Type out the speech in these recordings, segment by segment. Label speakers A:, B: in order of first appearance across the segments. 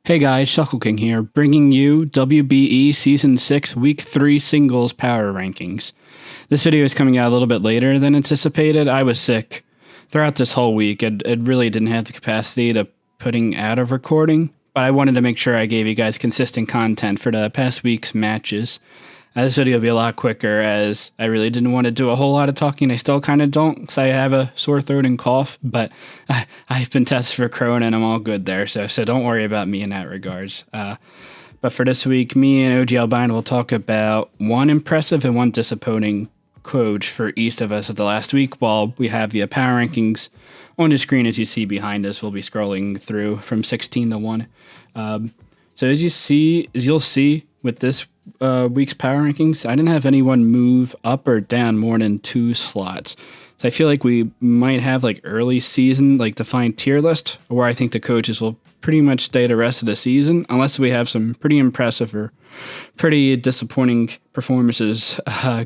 A: Hey guys, Shuckleking here, bringing you WBE Season 6 Week 3 Singles Power Rankings. This video is coming out a little bit later than anticipated. I was sick throughout this whole week. It really didn't have the capacity to putting out a recording, but I wanted to make sure I gave you guys consistent content for the past week's matches. This video will be a lot quicker as I really didn't want to do a whole lot of talking. I still kind of don't because I have a sore throat and cough, but I've been tested for corona and I'm all good there, so don't worry about me in that regards. But for this week, me and Ogalbina will talk about one impressive and one disappointing coach for each of us of the last week, while we have the power rankings on the screen as you see behind us. We'll be scrolling through from 16 to 1. So as you'll see with this week's power rankings, I didn't have anyone move up or down more than 2 slots. So I feel like we might have like early season, like defined tier list, where I think the coaches will pretty much stay the rest of the season, unless we have some pretty impressive or pretty disappointing performances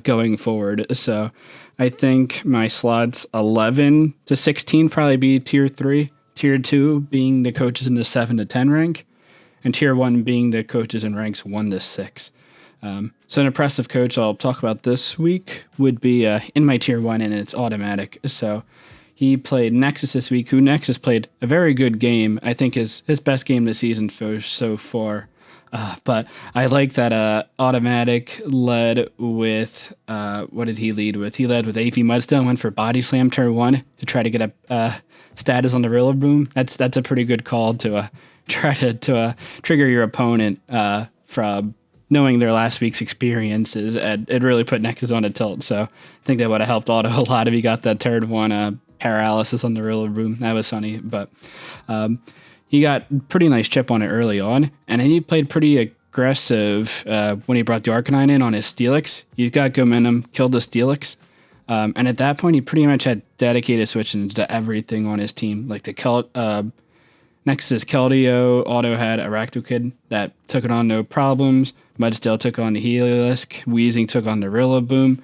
A: going forward. So I think my slots 11 to 16 probably be tier 3, tier 2 being the coaches in the 7 to 10 rank, and tier 1 being the coaches in ranks 1 to 6. So an impressive coach I'll talk about this week would be in my tier 1, and it's automatic. So he played Nexus this week, who Nexus played a very good game. I think his best game this season so far. But I like that automatic led with, what did he lead with? He led with AV Mudstone, went for Body Slam turn 1 to try to get a status on the Rilla Boom. That's a pretty good call to try to trigger your opponent from knowing their last week's experiences. And it really put Nexus on a tilt. So I think that would have helped Auto a lot if he got that turn 1 paralysis on the Rilla Boom. That was funny. But he got pretty nice chip on it early on. And then he played pretty aggressive when he brought the Arcanine in on his Steelix. He's got good momentum, killed the Steelix. And at that point, he pretty much had dedicated switches to everything on his team. Like the Nexus Keldeo, Auto had Arachnokid that took it on no problems. Mudstale took on the Heliolisk. Weezing took on the Rillaboom.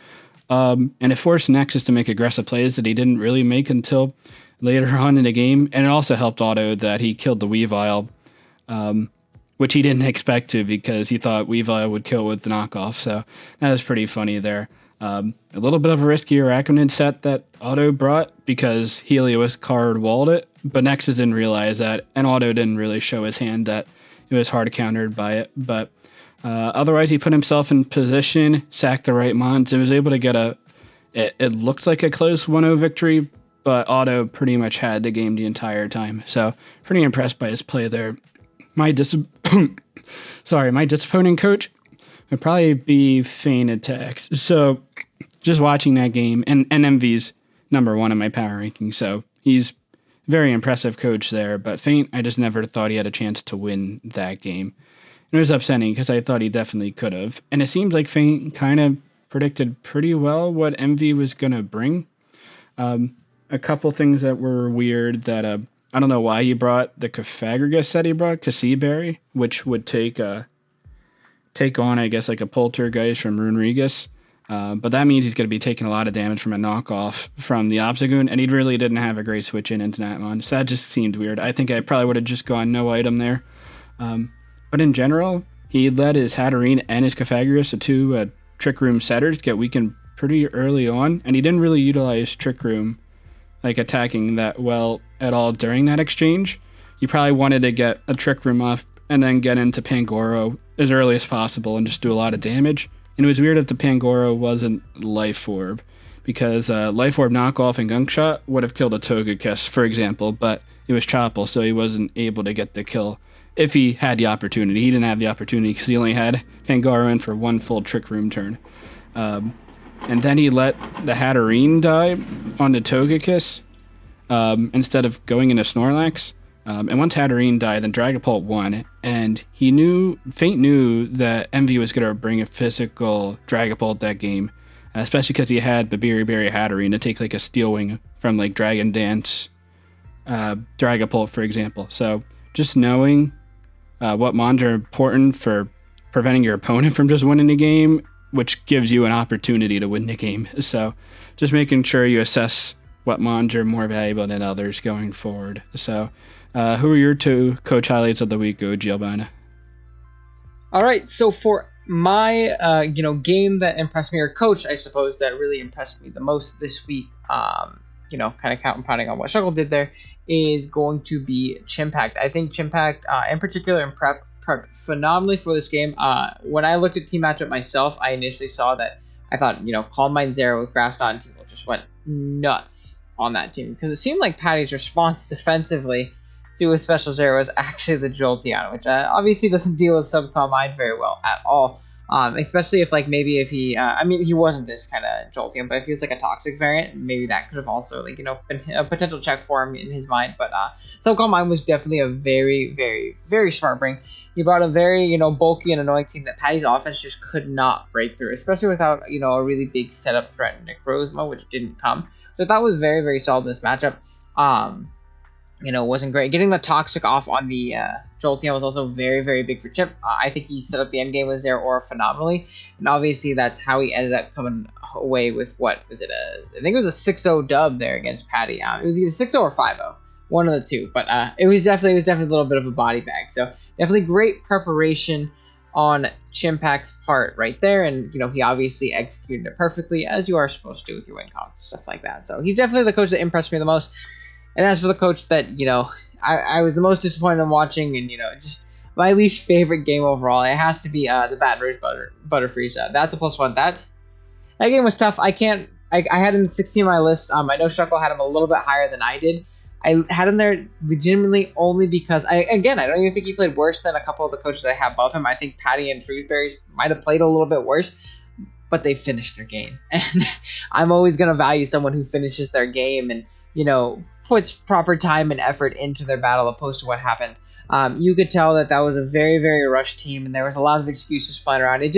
A: And it forced Nexus to make aggressive plays that he didn't really make until later on in the game. And it also helped Auto that he killed the Weavile, which he didn't expect to because he thought Weavile would kill with the knockoff. So that was pretty funny there. A little bit of a risky Arachnid set that Auto brought because Heliolisk card walled it, but Nexus didn't realize that, and Auto didn't really show his hand that it was hard countered by it. But otherwise, he put himself in position, sacked the right mons, and was able to get it looked like a close 1-0 victory, but Auto pretty much had the game the entire time. So pretty impressed by his play there. My disappointing coach would probably be Feint Attacks. So just watching that game, and MV's number 1 in my power ranking, so he's very impressive coach there. But Feint, I just never thought he had a chance to win that game. And it was upsetting because I thought he definitely could have. And it seems like Feint kind of predicted pretty well what MV was going to bring. A couple things that were weird that I don't know why he brought the Cofagrigus that he brought, Cassiberry, which would take on, I guess, like a Poltergeist from Runerigus. But that means he's going to be taking a lot of damage from a knockoff from the Obstagoon, and he really didn't have a great switch into that one. So that just seemed weird. I think I probably would have just gone no item there. But in general, he let his Hatterene and his Cofagrigus, the 2 Trick Room setters, get weakened pretty early on, and he didn't really utilize Trick Room like attacking that well at all during that exchange. He probably wanted to get a Trick Room up and then get into Pangoro as early as possible and just do a lot of damage. And it was weird that the Pangoro wasn't Life Orb, because Life Orb knockoff and Gunk Shot would have killed a Togekiss, for example, but it was Chople, so he wasn't able to get the kill if he had the opportunity. He didn't have the opportunity because he only had Pangoro in for 1 full Trick Room turn. And then he let the Hatterene die on the Togekiss instead of going into Snorlax. And once Hatterene died, then Dragapult won, and Feint knew that MV was going to bring a physical Dragapult that game, especially because he had Babiri Berry Hatterene to take like a Steel Wing from like Dragon Dance Dragapult, for example. So just knowing what mons are important for preventing your opponent from just winning the game, which gives you an opportunity to win the game. So just making sure you assess what mons are more valuable than others going forward. So Who are your two coach highlights of the week, Ogalbina?
B: All right, so for my game that impressed me, or coach, I suppose, that really impressed me the most this week, kind of counting on what Shuckle did there, is going to be Chimpact. I think Chimpact, in particular, in prep phenomenally for this game. When I looked at team matchup myself, I initially saw that I thought, Calm Mind Zero with Grassdot and Team just went nuts on that team, because it seemed like Patty's response defensively to a special zero was actually the Jolteon, which obviously doesn't deal with Calm Mind very well at all. Especially if if he, he wasn't this kind of Jolteon, but if he was like a toxic variant, maybe that could have also been a potential check for him in his mind. But Calm Mind was definitely a very, very, very smart bring. He brought a very, bulky and annoying team that Patty's offense just could not break through, especially without, a really big setup threat in Necrozma, which didn't come. So that was very, very solid in this matchup. Wasn't great. Getting the Toxic off on the Jolteon was also very, very big for Chip. I think he set up the end game with Zero Aura phenomenally, and obviously that's how he ended up coming away with, what was it? I think it was a 6-0 dub there against Patty. It was either 6-0 or 5-0, one of the two. But it was definitely a little bit of a body bag. So definitely great preparation on Chimpact's part right there, and he obviously executed it perfectly, as you are supposed to do with your win con, stuff like that. So he's definitely the coach that impressed me the most. And as for the coach that, I was the most disappointed in watching, and, just my least favorite game overall, it has to be the Baton Rouge Butterfreeze. That's a +1. That game was tough. I had him 16 on my list. I know Shuckle had him a little bit higher than I did. I had him there legitimately only because, I don't even think he played worse than a couple of the coaches that I have above him. I think Patty and Shrewsbury might have played a little bit worse, but they finished their game. And I'm always going to value someone who finishes their game and, puts proper time and effort into their battle opposed to what happened. You could tell that was a very, very rushed team, and there was a lot of excuses flying around. It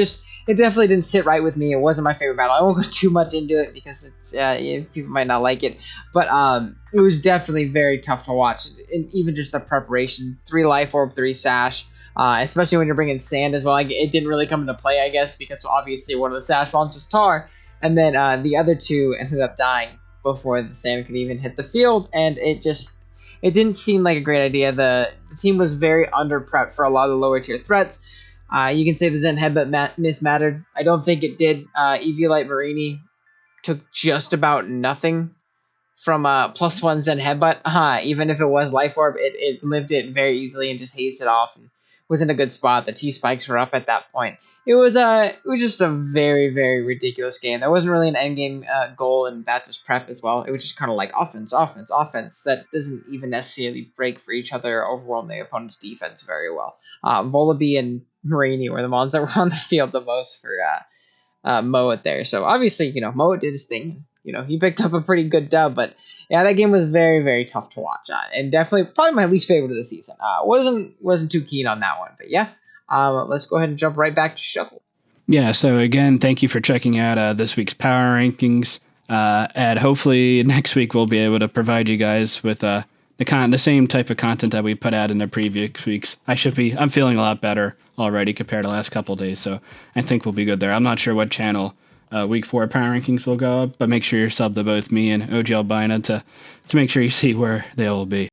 B: definitely didn't sit right with me. It wasn't my favorite battle. I won't go too much into it because it's people might not like it, but it was definitely very tough to watch. And even just the preparation, 3 Life Orb, 3 Sash, especially when you're bringing Sand as well. It didn't really come into play, I guess, because obviously one of the Sash bonds was Tar, and then the other two ended up dying before the Sand could even hit the field, and it didn't seem like a great idea. The team was very under-prepped for a lot of the lower-tier threats. You can say the Zen Headbutt mismattered. I don't think it did. Eviolite Marini took just about nothing from a +1 Zen Headbutt. Even if it was Life Orb, it lived it very easily and just hazed it off and was in a good spot. The T-Spikes were up at that point. It was just a very, very ridiculous game. There wasn't really an endgame goal, and that's his prep as well. It was just kind of like offense that doesn't even necessarily break for each other or overwhelm the opponent's defense very well. Volibee and Marini were the ones that were on the field the most for Moet there. So obviously, Moet did his thing. He picked up a pretty good dub, but yeah, that game was very, very tough to watch, and definitely probably my least favorite of the season. Wasn't too keen on that one, but yeah, let's go ahead and jump right back to Shuckle.
A: Yeah, so again, thank you for checking out this week's power rankings, and hopefully next week we'll be able to provide you guys with the same type of content that we put out in the previous weeks. I'm feeling a lot better already compared to the last couple of days, so I think we'll be good there. I'm not sure what channel week 4 power rankings will go up, but make sure you're subbed to both me and Ogalbina to make sure you see where they will be.